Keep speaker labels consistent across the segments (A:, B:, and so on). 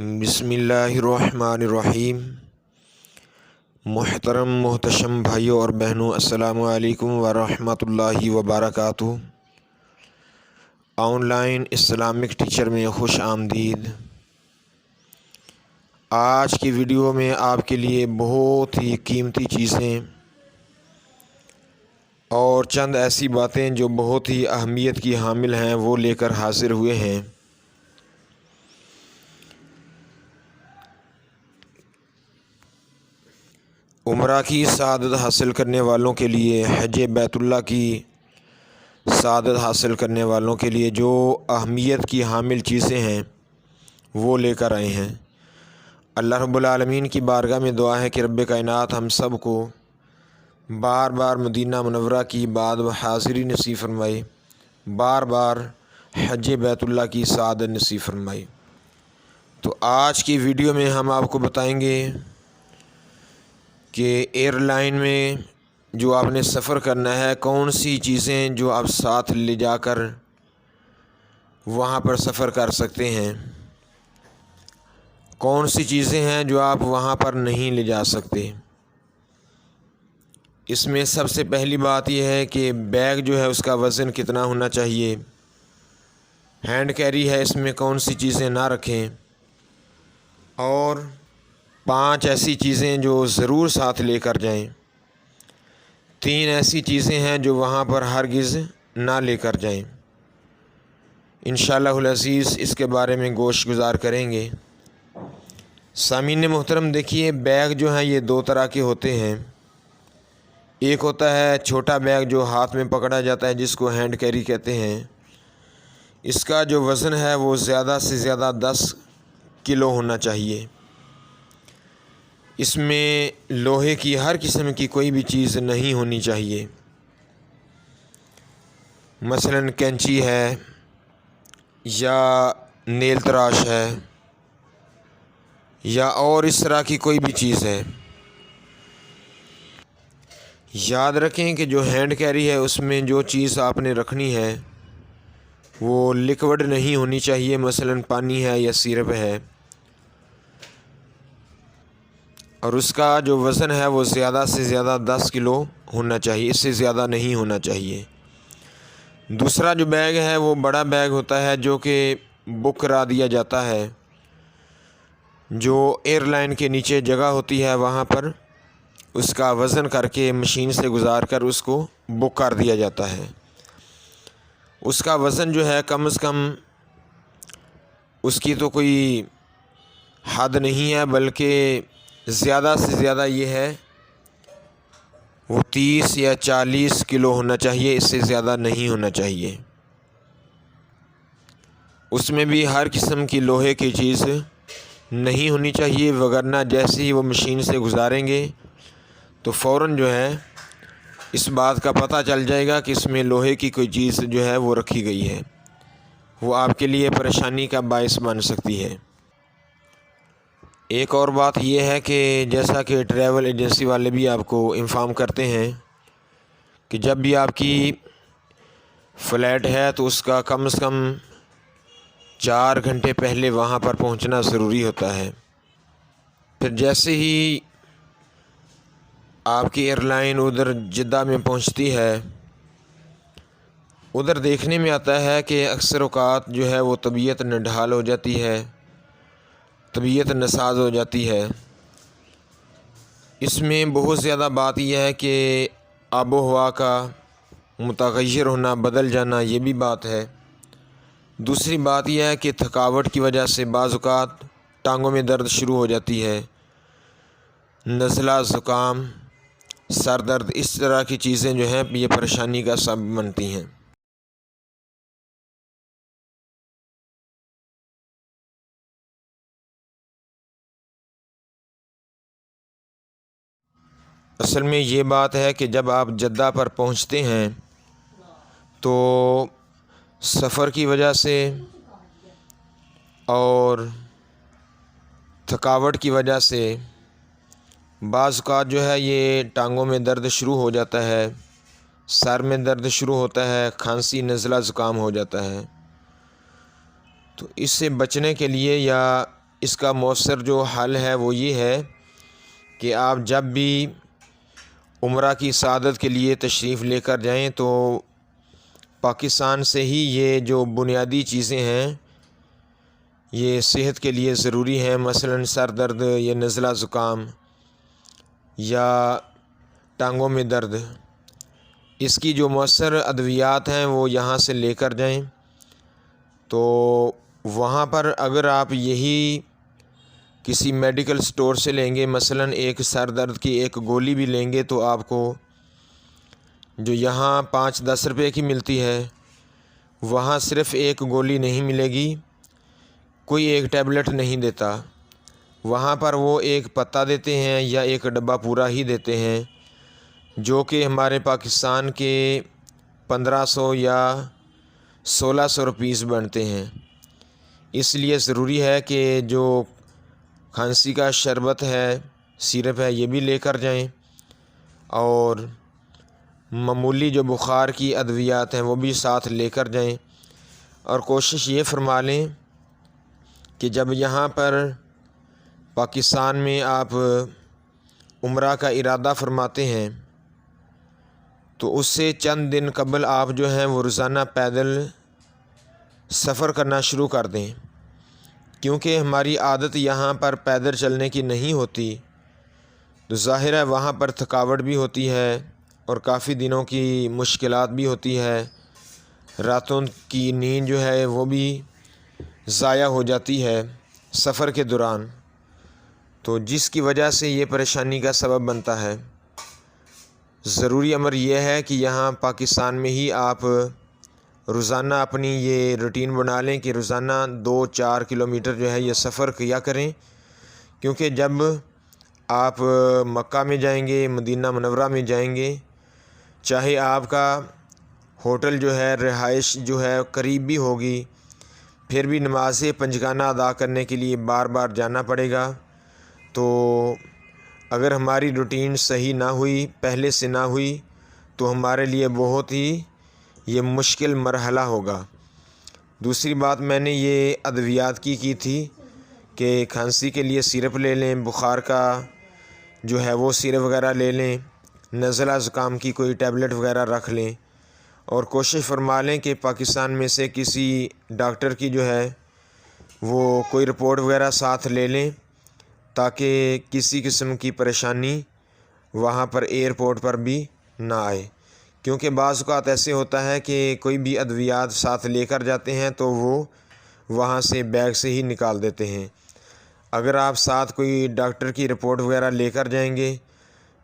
A: بسم اللہ الرحمن الرحیم۔ محترم محتشم بھائیوں اور بہنوں، السلام علیکم ورحمۃ اللہ وبرکاتہ۔ آن لائن اسلامک ٹیچر میں خوش آمدید۔ آج کی ویڈیو میں آپ کے لیے بہت ہی قیمتی چیزیں اور چند ایسی باتیں جو بہت ہی اہمیت کی حامل ہیں وہ لے کر حاضر ہوئے ہیں۔ عمرہ کی سعادت حاصل کرنے والوں کے لیے، حج بیت اللہ کی سعادت حاصل کرنے والوں کے لیے جو اہمیت کی حامل چیزیں ہیں وہ لے کر آئے ہیں۔ اللہ رب العالمین کی بارگاہ میں دعا ہے کہ رب کائنات ہم سب کو بار بار مدینہ منورہ کی بعد حاضری نصیب فرمائے، بار بار حج بیت اللہ کی سعادت نصیب فرمائے۔ تو آج کی ویڈیو میں ہم آپ کو بتائیں گے کہ ایئر لائن میں جو آپ نے سفر کرنا ہے، کون سی چیزیں جو آپ ساتھ لے جا کر وہاں پر سفر کر سکتے ہیں، کون سی چیزیں ہیں جو آپ وہاں پر نہیں لے جا سکتے۔ اس میں سب سے پہلی بات یہ ہے کہ بیگ جو ہے اس کا وزن کتنا ہونا چاہیے، ہینڈ کیری ہے اس میں کون سی چیزیں نہ رکھیں، اور 5 ایسی چیزیں جو ضرور ساتھ لے کر جائیں، 3 ایسی چیزیں ہیں جو وہاں پر ہرگز نہ لے کر جائیں۔ انشاءاللہ العزیز اس کے بارے میں گوش گزار کریں گے۔ سامعین محترم، دیکھیے بیگ جو ہیں یہ 2 طرح کے ہوتے ہیں۔ ایک ہوتا ہے چھوٹا بیگ جو ہاتھ میں پکڑا جاتا ہے جس کو ہینڈ کیری کہتے ہیں۔ اس کا جو وزن ہے وہ زیادہ سے زیادہ 10 کلو ہونا چاہیے۔ اس میں لوہے کی ہر قسم کی کوئی بھی چیز نہیں ہونی چاہیے، مثلاً کینچی ہے یا نیل تراش ہے یا اور اس طرح کی کوئی بھی چیز ہے۔ یاد رکھیں کہ جو ہینڈ کیری ہے اس میں جو چیز آپ نے رکھنی ہے وہ لیکوڈ نہیں ہونی چاہیے، مثلاً پانی ہے یا سیرپ ہے، اور اس کا جو وزن ہے وہ زیادہ سے زیادہ 10 کلو ہونا چاہیے، اس سے زیادہ نہیں ہونا چاہیے۔ دوسرا جو بیگ ہے وہ بڑا بیگ ہوتا ہے جو کہ بک کرا دیا جاتا ہے، جو ایئر لائن کے نیچے جگہ ہوتی ہے وہاں پر اس کا وزن کر کے مشین سے گزار کر اس کو بک کر دیا جاتا ہے۔ اس کا وزن جو ہے کم از کم اس کی تو کوئی حد نہیں ہے، بلکہ زیادہ سے زیادہ یہ ہے وہ 30 یا 40 کلو ہونا چاہیے، اس سے زیادہ نہیں ہونا چاہیے۔ اس میں بھی ہر قسم کی لوہے کی چیز نہیں ہونی چاہیے، وگرنہ جیسے ہی وہ مشین سے گزاریں گے تو فوراً جو ہے اس بات کا پتہ چل جائے گا کہ اس میں لوہے کی کوئی چیز جو ہے وہ رکھی گئی ہے، وہ آپ کے لیے پریشانی کا باعث بن سکتی ہے۔ ایک اور بات یہ ہے کہ جیسا کہ ٹریول ایجنسی والے بھی آپ کو انفارم کرتے ہیں کہ جب بھی آپ کی فلائٹ ہے تو اس کا کم از کم 4 گھنٹے پہلے وہاں پر پہنچنا ضروری ہوتا ہے۔ پھر جیسے ہی آپ کی ایئر لائن ادھر جدہ میں پہنچتی ہے، ادھر دیکھنے میں آتا ہے کہ اکثر اوقات جو ہے وہ طبیعت نڈھال ہو جاتی ہے، طبیعت ناساز ہو جاتی ہے۔ اس میں بہت زیادہ بات یہ ہے کہ آب و ہوا کا متغیر ہونا، بدل جانا، یہ بھی بات ہے۔ دوسری بات یہ ہے کہ تھکاوٹ کی وجہ سے بعض اوقات ٹانگوں میں درد شروع ہو جاتی ہے، نزلہ، زکام، سر درد، اس طرح کی چیزیں جو ہیں یہ پریشانی کا سبب بنتی ہیں۔ اصل میں یہ بات ہے کہ جب آپ جدہ پر پہنچتے ہیں تو سفر کی وجہ سے اور تھکاوٹ کی وجہ سے بعض اوقات جو ہے یہ ٹانگوں میں درد شروع ہو جاتا ہے، سر میں درد شروع ہوتا ہے، کھانسی، نزلہ، زکام ہو جاتا ہے۔ تو اس سے بچنے کے لیے یا اس کا مؤثر جو حل ہے وہ یہ ہے کہ آپ جب بھی عمرہ کی سعادت کے لیے تشریف لے کر جائیں تو پاکستان سے ہی یہ جو بنیادی چیزیں ہیں یہ صحت کے لیے ضروری ہیں، مثلاً سر درد یا نزلہ زکام یا ٹانگوں میں درد، اس کی جو مؤثر ادویات ہیں وہ یہاں سے لے کر جائیں۔ تو وہاں پر اگر آپ یہی کسی میڈیکل سٹور سے لیں گے، مثلاً ایک سر درد کی ایک گولی بھی لیں گے تو آپ کو جو یہاں 5-10 روپے کی ملتی ہے وہاں صرف ایک گولی نہیں ملے گی، کوئی ایک ٹیبلٹ نہیں دیتا، وہاں پر وہ ایک پتا دیتے ہیں یا ایک ڈبہ پورا ہی دیتے ہیں، جو کہ ہمارے پاکستان کے 1500 یا 1600 روپیز بنتے ہیں۔ اس لیے ضروری ہے کہ جو کھانسی کا شربت ہے، سیرپ ہے، یہ بھی لے کر جائیں، اور معمولی جو بخار کی ادویات ہیں وہ بھی ساتھ لے کر جائیں، اور کوشش یہ فرما لیں کہ جب یہاں پر پاکستان میں آپ عمرہ کا ارادہ فرماتے ہیں تو اس سے چند دن قبل آپ جو ہیں وہ روزانہ پیدل سفر کرنا شروع کر دیں، کیونکہ ہماری عادت یہاں پر پیدل چلنے کی نہیں ہوتی، تو ظاہر ہے وہاں پر تھکاوٹ بھی ہوتی ہے اور کافی دنوں کی مشکلات بھی ہوتی ہے، راتوں کی نیند جو ہے وہ بھی ضائع ہو جاتی ہے سفر کے دوران، تو جس کی وجہ سے یہ پریشانی کا سبب بنتا ہے۔ ضروری امر یہ ہے کہ یہاں پاکستان میں ہی آپ روزانہ اپنی یہ روٹین بنا لیں کہ روزانہ 2-4 کلومیٹر جو ہے یہ سفر کیا کریں، کیونکہ جب آپ مکہ میں جائیں گے، مدینہ منورہ میں جائیں گے، چاہے آپ کا ہوٹل جو ہے، رہائش جو ہے قریب بھی ہوگی، پھر بھی نماز پنجگانہ ادا کرنے کے لیے بار بار جانا پڑے گا، تو اگر ہماری روٹین صحیح نہ ہوئی، پہلے سے نہ ہوئی، تو ہمارے لیے بہت ہی یہ مشکل مرحلہ ہوگا۔ دوسری بات میں نے یہ ادویات کی تھی کہ کھانسی کے لیے سیرپ لے لیں، بخار کا جو ہے وہ سیرپ وغیرہ لے لیں، نزلہ زکام کی کوئی ٹیبلٹ وغیرہ رکھ لیں، اور کوشش فرما لیں کہ پاکستان میں سے کسی ڈاکٹر کی جو ہے وہ کوئی رپورٹ وغیرہ ساتھ لے لیں، تاکہ کسی قسم کی پریشانی وہاں پر ایئرپورٹ پر بھی نہ آئے، کیونکہ بعض اوقات ایسے ہوتا ہے کہ کوئی بھی ادویات ساتھ لے کر جاتے ہیں تو وہ وہاں سے بیگ سے ہی نکال دیتے ہیں۔ اگر آپ ساتھ کوئی ڈاکٹر کی رپورٹ وغیرہ لے کر جائیں گے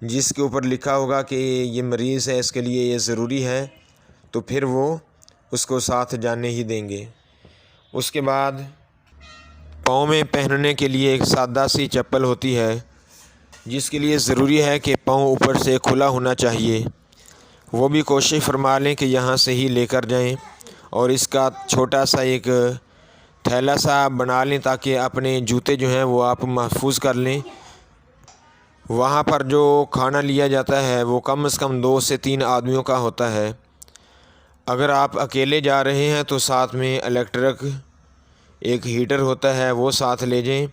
A: جس کے اوپر لکھا ہوگا کہ یہ مریض ہے، اس کے لیے یہ ضروری ہے، تو پھر وہ اس کو ساتھ جانے ہی دیں گے۔ اس کے بعد پاؤں میں پہننے کے لیے ایک سادہ سی چپل ہوتی ہے، جس کے لیے ضروری ہے کہ پاؤں اوپر سے کھلا ہونا چاہیے، وہ بھی کوشش فرما لیں کہ یہاں سے ہی لے کر جائیں، اور اس کا چھوٹا سا ایک تھیلا سا بنا لیں تاکہ اپنے جوتے جو ہیں وہ آپ محفوظ کر لیں۔ وہاں پر جو کھانا لیا جاتا ہے وہ کم از کم 2 سے 3 آدمیوں کا ہوتا ہے۔ اگر آپ اکیلے جا رہے ہیں تو ساتھ میں الیکٹرک ایک ہیٹر ہوتا ہے، وہ ساتھ لے جائیں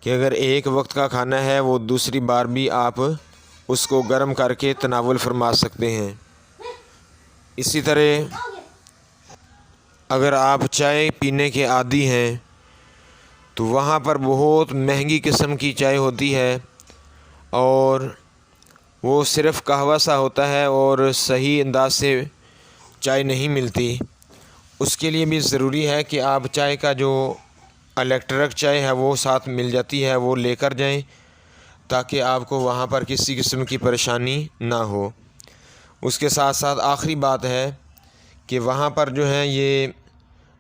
A: کہ اگر ایک وقت کا کھانا ہے وہ دوسری بار بھی آپ اس کو گرم کر کے تناول فرما سکتے ہیں۔ اسی طرح اگر آپ چائے پینے کے عادی ہیں تو وہاں پر بہت مہنگی قسم کی چائے ہوتی ہے، اور وہ صرف قہوہ سا ہوتا ہے اور صحیح انداز سے چائے نہیں ملتی۔ اس کے لیے بھی ضروری ہے کہ آپ چائے کا جو الیکٹرک چائے ہے وہ ساتھ مل جاتی ہے، وہ لے کر جائیں تاکہ آپ کو وہاں پر کسی قسم کی پریشانی نہ ہو۔ اس کے ساتھ ساتھ آخری بات ہے کہ وہاں پر جو ہے یہ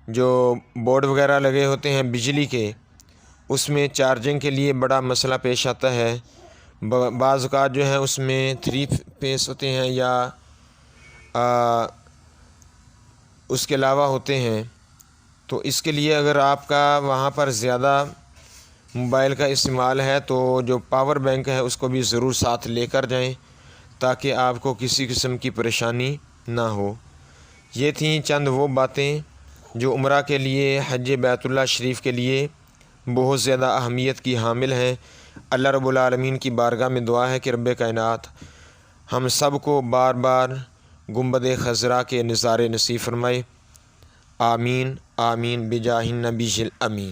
A: جو بورڈ وغیرہ لگے ہوتے ہیں بجلی کے، اس میں چارجنگ کے لیے بڑا مسئلہ پیش آتا ہے، بعض اوقات جو ہے اس میں 3 فیس ہوتے ہیں یا اس کے علاوہ ہوتے ہیں، تو اس کے لیے اگر آپ کا وہاں پر زیادہ موبائل کا استعمال ہے تو جو پاور بینک ہے اس کو بھی ضرور ساتھ لے کر جائیں تاکہ آپ کو کسی قسم کی پریشانی نہ ہو۔ یہ تھیں چند وہ باتیں جو عمرہ کے لیے، حج بیت اللہ شریف کے لیے بہت زیادہ اہمیت کی حامل ہیں۔ اللہ رب العالمین کی بارگاہ میں دعا ہے کہ رب کائنات ہم سب کو بار بار گنبد خضرا کے نظارے نصیب فرمائے۔ آمین آمین بجاہ النبی الامین۔